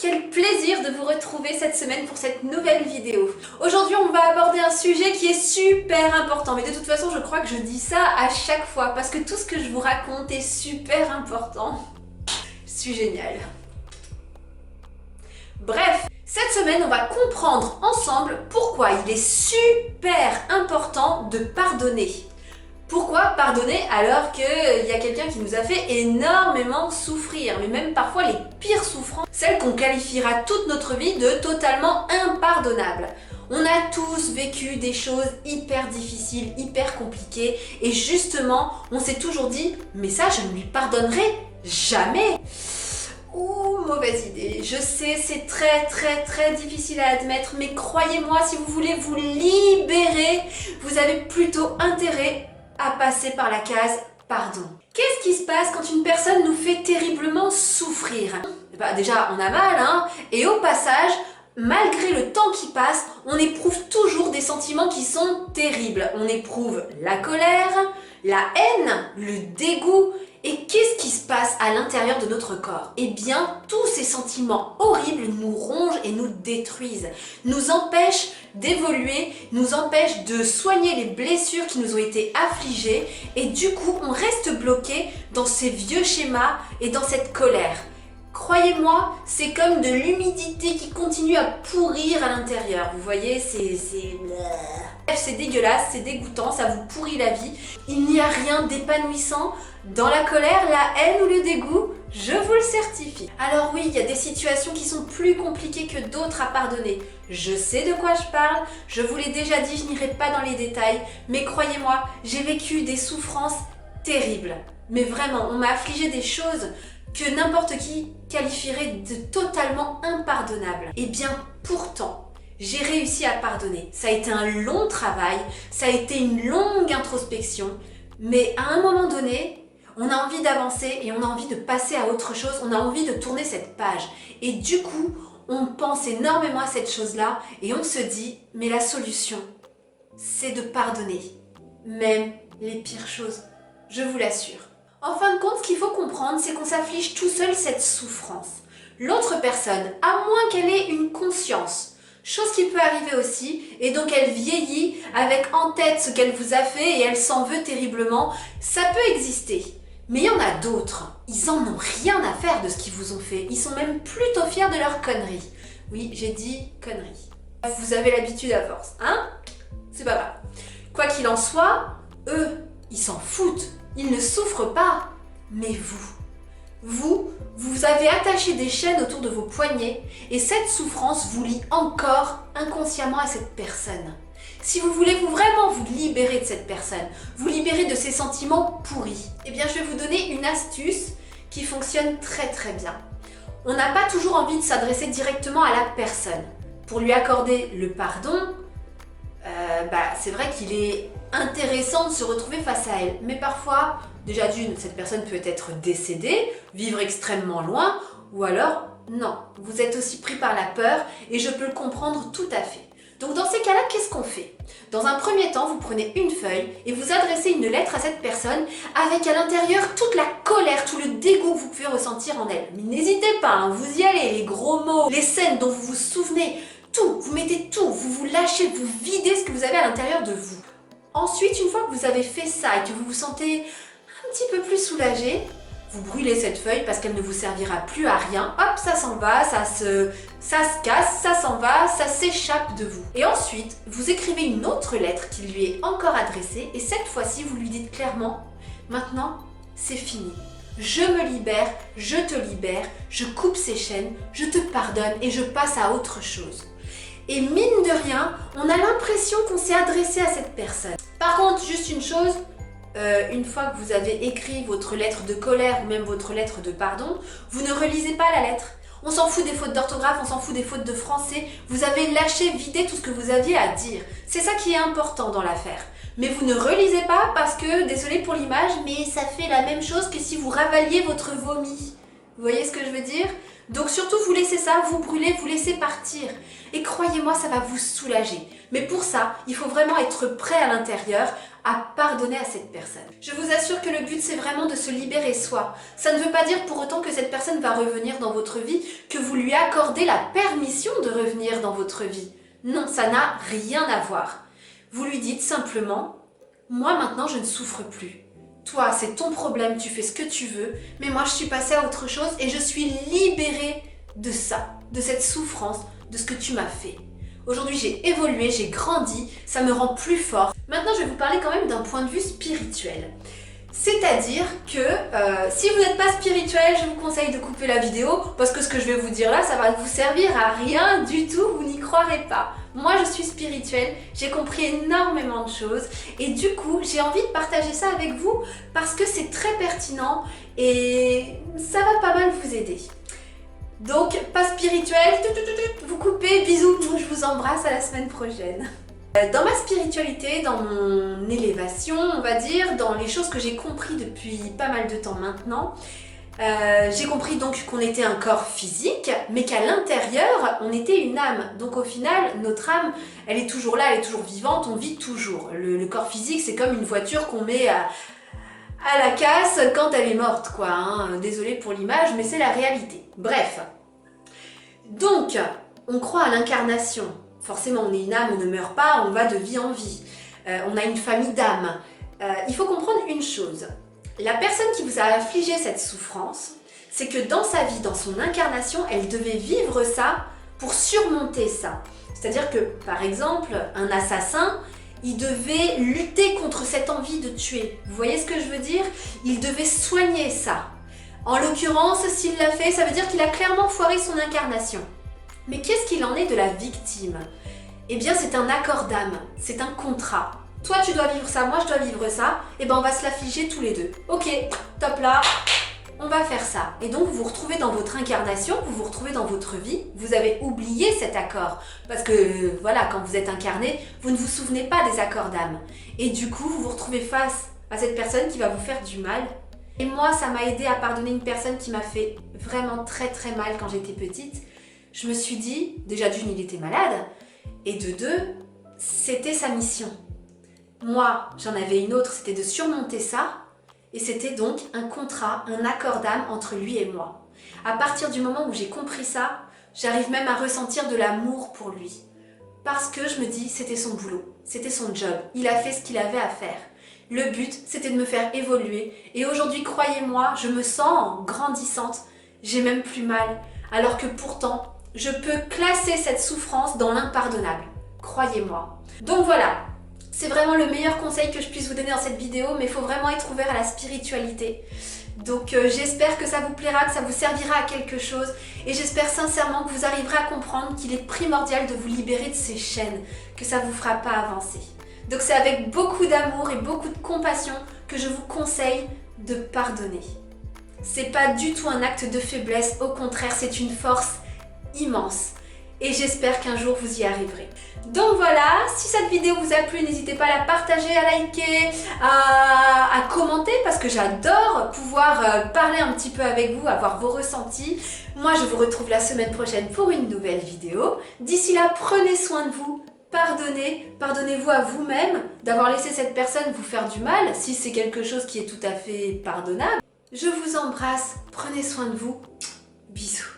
quel plaisir de vous retrouver cette semaine pour cette nouvelle vidéo. Aujourd'hui, on va aborder un sujet qui est super important, mais de toute façon, je crois que je dis ça à chaque fois, parce que tout ce que je vous raconte est super important. Je suis géniale. Bref, cette semaine, on va comprendre ensemble pourquoi il est super important de pardonner. Pourquoi pardonner alors qu'il y a quelqu'un qui nous a fait énormément souffrir, mais même parfois les pires souffrances, celles qu'on qualifiera toute notre vie de totalement impardonnables. On a tous vécu des choses hyper difficiles, hyper compliquées, et justement, on s'est toujours dit « mais ça, je ne lui pardonnerai jamais !» Ouh, mauvaise idée. Je sais, c'est très difficile à admettre, mais croyez-moi, si vous voulez vous libérer, vous avez plutôt intérêt à passer par la case pardon. Qu'est-ce qui se passe quand une personne nous fait terriblement souffrir? Déjà, on a mal, hein, et au passage, malgré le temps qui passe, on éprouve toujours des sentiments qui sont terribles. On éprouve la colère, la haine, le dégoût. Et qu'est-ce qui se passe à l'intérieur de notre corps? Eh bien, tous ces sentiments horribles nous rongent et nous détruisent, nous empêchent d'évoluer, nous empêchent de soigner les blessures qui nous ont été affligées, et du coup, on reste bloqué dans ces vieux schémas et dans cette colère. Croyez-moi, c'est comme de l'humidité qui continue à pourrir à l'intérieur. Vous voyez, c'est dégueulasse, c'est dégoûtant, ça vous pourrit la vie. Il n'y a rien d'épanouissant dans la colère, la haine ou le dégoût, je vous le certifie. Alors oui, il y a des situations qui sont plus compliquées que d'autres à pardonner. Je sais de quoi je parle, je vous l'ai déjà dit, je n'irai pas dans les détails, mais croyez-moi, j'ai vécu des souffrances terribles. Mais vraiment, on m'a affligé des choses que n'importe qui qualifierait de totalement impardonnables. Et bien pourtant, j'ai réussi à pardonner. Ça a été un long travail, ça a été une longue introspection, mais à un moment donné, on a envie d'avancer et on a envie de passer à autre chose, on a envie de tourner cette page. Et du coup, on pense énormément à cette chose-là et on se dit, mais la solution, c'est de pardonner. Même les pires choses, je vous l'assure. En fin de compte, ce qu'il faut comprendre, c'est qu'on s'afflige tout seul cette souffrance. L'autre personne, à moins qu'elle ait une conscience, chose qui peut arriver aussi, et donc elle vieillit avec en tête ce qu'elle vous a fait et elle s'en veut terriblement, ça peut exister. Mais il y en a d'autres, ils en ont rien à faire de ce qu'ils vous ont fait, ils sont même plutôt fiers de leurs conneries. Oui, j'ai dit conneries. Vous avez l'habitude à force, hein? C'est pas grave. Quoi qu'il en soit, eux, ils s'en foutent, ils ne souffrent pas. Mais vous avez attaché des chaînes autour de vos poignets et cette souffrance vous lie encore inconsciemment à cette personne. Si vous voulez vraiment vous libérer de cette personne, vous libérer de ces sentiments pourris, eh bien je vais vous donner une astuce qui fonctionne très bien. On n'a pas toujours envie de s'adresser directement à la personne. Pour lui accorder le pardon, c'est vrai qu'il est intéressant de se retrouver face à elle. Mais parfois, déjà d'une, cette personne peut être décédée, vivre extrêmement loin, ou alors, non, vous êtes aussi pris par la peur et je peux le comprendre tout à fait. Donc dans ces cas-là, qu'est-ce qu'on fait? Dans un premier temps, vous prenez une feuille et vous adressez une lettre à cette personne avec à l'intérieur toute la colère, tout le dégoût que vous pouvez ressentir en elle. Mais n'hésitez pas, hein, vous y allez, les gros mots, les scènes dont vous vous souvenez, tout, vous mettez tout, vous lâchez, vous videz ce que vous avez à l'intérieur de vous. Ensuite, une fois que vous avez fait ça et que vous vous sentez un petit peu plus soulagé, vous brûlez cette feuille parce qu'elle ne vous servira plus à rien. Hop, ça s'en va, ça se casse, ça s'en va, ça s'échappe de vous. Et ensuite, vous écrivez une autre lettre qui lui est encore adressée et cette fois-ci, vous lui dites clairement « Maintenant, c'est fini. Je me libère, je te libère, je coupe ces chaînes, je te pardonne et je passe à autre chose. » Et mine de rien, on a l'impression qu'on s'est adressé à cette personne. Par contre, juste une chose, une fois que vous avez écrit votre lettre de colère ou même votre lettre de pardon, vous ne relisez pas la lettre. On s'en fout des fautes d'orthographe, on s'en fout des fautes de français. Vous avez lâché, vidé tout ce que vous aviez à dire. C'est ça qui est important dans l'affaire. Mais vous ne relisez pas parce que, désolé pour l'image, mais ça fait la même chose que si vous ravaliez votre vomi. Vous voyez ce que je veux dire? Donc surtout, vous laissez ça, vous brûlez, vous laissez partir. Et croyez-moi, ça va vous soulager. Mais pour ça, il faut vraiment être prêt à l'intérieur à pardonner à cette personne. Je vous assure que le but, c'est vraiment de se libérer soi. Ça ne veut pas dire pour autant que cette personne va revenir dans votre vie, que vous lui accordez la permission de revenir dans votre vie. Non, ça n'a rien à voir. Vous lui dites simplement, moi maintenant je ne souffre plus. Toi, c'est ton problème, tu fais ce que tu veux, mais moi je suis passée à autre chose et je suis libérée de ça, de cette souffrance, de ce que tu m'as fait. Aujourd'hui, j'ai évolué, j'ai grandi, ça me rend plus fort. Maintenant, je vais vous parler quand même d'un point de vue spirituel. C'est-à-dire que si vous n'êtes pas spirituel, je vous conseille de couper la vidéo parce que ce que je vais vous dire là, ça va vous servir à rien du tout, vous n'y croirez pas. Moi, je suis spirituelle, j'ai compris énormément de choses et du coup, j'ai envie de partager ça avec vous parce que c'est très pertinent et ça va pas mal vous aider. Donc, pas spirituel, vous coupez, bisous, je vous embrasse, à la semaine prochaine. Dans ma spiritualité, dans mon élévation, on va dire, dans les choses que j'ai compris depuis pas mal de temps maintenant, j'ai compris donc qu'on était un corps physique, mais qu'à l'intérieur, on était une âme. Donc au final, notre âme, elle est toujours là, elle est toujours vivante, on vit toujours. Le corps physique, c'est comme une voiture qu'on met à la casse quand elle est morte, quoi. Hein. Désolée pour l'image, mais c'est la réalité. Bref. Donc, on croit à l'incarnation. Forcément, on est une âme, on ne meurt pas, on va de vie en vie. On a une famille d'âmes. Il faut comprendre une chose. La personne qui vous a affligé cette souffrance, c'est que dans sa vie, dans son incarnation, elle devait vivre ça pour surmonter ça. C'est-à-dire que, par exemple, un assassin, il devait lutter contre cette envie de tuer. Vous voyez ce que je veux dire? Il devait soigner ça. En l'occurrence, s'il l'a fait, ça veut dire qu'il a clairement foiré son incarnation. Mais qu'est-ce qu'il en est de la victime? Eh bien, c'est un accord d'âme, c'est un contrat. Toi, tu dois vivre ça, moi, je dois vivre ça, et ben on va se l'affliger tous les deux. Ok, top là, on va faire ça. Et donc, vous vous retrouvez dans votre incarnation, vous vous retrouvez dans votre vie, vous avez oublié cet accord. Parce que, voilà, quand vous êtes incarné, vous ne vous souvenez pas des accords d'âme. Et du coup, vous vous retrouvez face à cette personne qui va vous faire du mal. Et moi, ça m'a aidé à pardonner une personne qui m'a fait vraiment très très mal quand j'étais petite. Je me suis dit, déjà d'une, il était malade, et de deux, c'était sa mission. Moi, j'en avais une autre, c'était de surmonter ça, et c'était donc un contrat, un accord d'âme entre lui et moi. À partir du moment où j'ai compris ça, j'arrive même à ressentir de l'amour pour lui. Parce que je me dis, c'était son boulot, c'était son job, il a fait ce qu'il avait à faire. Le but, c'était de me faire évoluer, et aujourd'hui, croyez-moi, je me sens grandissante, j'ai même plus mal, alors que pourtant, je peux classer cette souffrance dans l'impardonnable. Croyez-moi. Donc voilà, c'est vraiment le meilleur conseil que je puisse vous donner dans cette vidéo, mais il faut vraiment être ouvert à la spiritualité. Donc j'espère que ça vous plaira, que ça vous servira à quelque chose, et j'espère sincèrement que vous arriverez à comprendre qu'il est primordial de vous libérer de ces chaînes, que ça ne vous fera pas avancer. Donc c'est avec beaucoup d'amour et beaucoup de compassion que je vous conseille de pardonner. C'est pas du tout un acte de faiblesse, au contraire, c'est une force immense. Et j'espère qu'un jour vous y arriverez. Donc voilà, si cette vidéo vous a plu, n'hésitez pas à la partager, à liker, à commenter, parce que j'adore pouvoir parler un petit peu avec vous, avoir vos ressentis. Moi, je vous retrouve la semaine prochaine pour une nouvelle vidéo. D'ici là, prenez soin de vous, pardonnez-vous à vous-même d'avoir laissé cette personne vous faire du mal, si c'est quelque chose qui est tout à fait pardonnable. Je vous embrasse, prenez soin de vous, bisous.